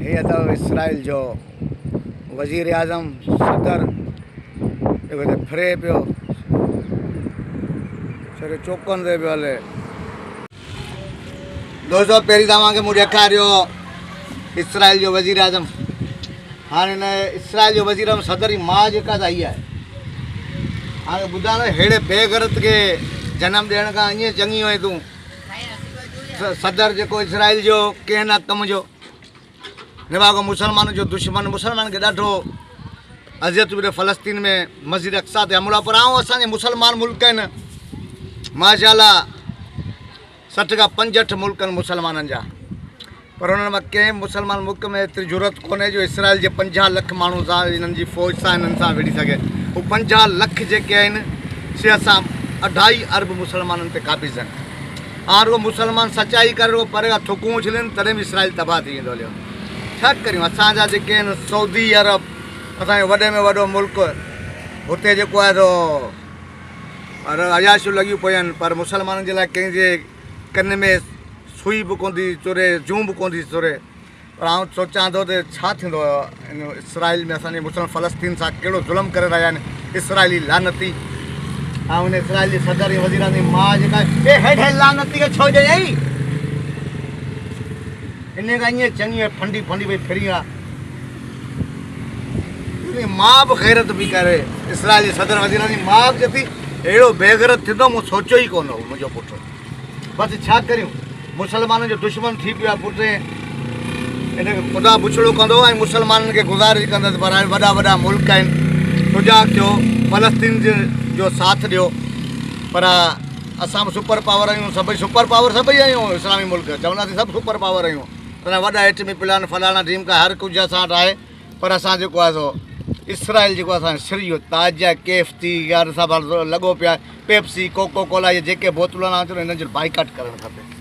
ये तो इसराइल जो वज़ीर आज़म सदर फिरे पियो सर चौकन दे पियो हले। दोस्तों पहिरीं तव्हांखे मूं ॾेखारियो इसराइल जो वज़ीर आज़म। हाणे हिन इसराइल जो वज़ीर आज़म सदर जी माउ जेका आई आहे, हाणे ॿुधां न अहिड़े बेग़रत खे जनम ॾियण खां ईअं चङी हुई तूं सदर जेको इसराइल जो कंहिं न कम जो निभागो मुसलमान जो दुश्मन मुसलमान खे ॾाढो अज़ियत पूरे फ़लस्तीन में मस्जिद अक्सा ते हमला पर ऐं असांजे मुसलमान मुल्क आहिनि माशाअल्लाह 60 खां 65 मुल्क आहिनि मुसलमाननि जा, पर उन्हनि मां कंहिं मुसलमान मुल्क में एतिरी ज़रूरत कोन्हे जो इसराइल जे 50 लख माण्हू सां हिननि जी फ़ौज सां हिननि सां विड़ी सघे। उहे 50 लख जेके आहिनि से असां 2.5 अरब मुसलमाननि ते क़ाबिज़ आहिनि। और उहो मुसलमान सचाई करे उहो परे खां थुकूं उछलनि तॾहिं बि इसराइल तबाह थी वेंदो हलियो। छा करियूं असांजा जेके आहिनि सऊदी अरब असांजो वॾे में वॾो मुल्क, हुते जेको आहे सो अयाशियूं लॻियूं पियूं आहिनि, पर मुसलमाननि जे लाइ कंहिंजे कन में सुई बि कोन थी चुरे, जूं बि कोन थी चुरे। पर आउं सोचां थो त छा थींदो इन इसराइल में असांजे मुसलमान फ़लस्तीन सां कहिड़ो ज़ुल्म करे रहिया आहिनि इसराइली लानती। ऐं हुन इसराइल जे सदर जी वज़ीर जी माउ जेका हेठि लानती खे छो ॾियई, इन खां ईअं चङी फंडी फंडी पई फिरी आहे। मां बि ग़ैरत बि करे इसराइल जे सदर वज़ीर जी माउ बि चए थी अहिड़ो बेग़ैरत थींदो मूं सोचियो ई कोन हो मुंहिंजो पुटु। बसि छा करियूं मुसलमाननि जो दुश्मन थी पियो आहे पुटु, हिनखे ख़ुदा पुछड़ो कंदो ऐं मुसलमाननि खे गुज़ारिश कंदसि पर वॾा वॾा मुल्क आहिनि, सुजाग थियो फ़लस्तीन जो साथ ॾियो। पर असां बि सुपर पावर आहियूं, सभई सुपर पावर सभई आहियूं इस्लामी मुल्क, चवंदासीं सभु सुपर पावर आहियूं, पर वॾा एटमी प्लान फलाना टीम का हर कुझु असां वटि आहे। पर असां जेको आहे सो इसराइल जेको असांजो सिर जो ताज आहे, केफ थी यार सभु लॻो पियो आहे, पेप्सी कोको कोला इहे जेके बोतलूं आहिनि हिननि जो बाइकाट करणु खपे।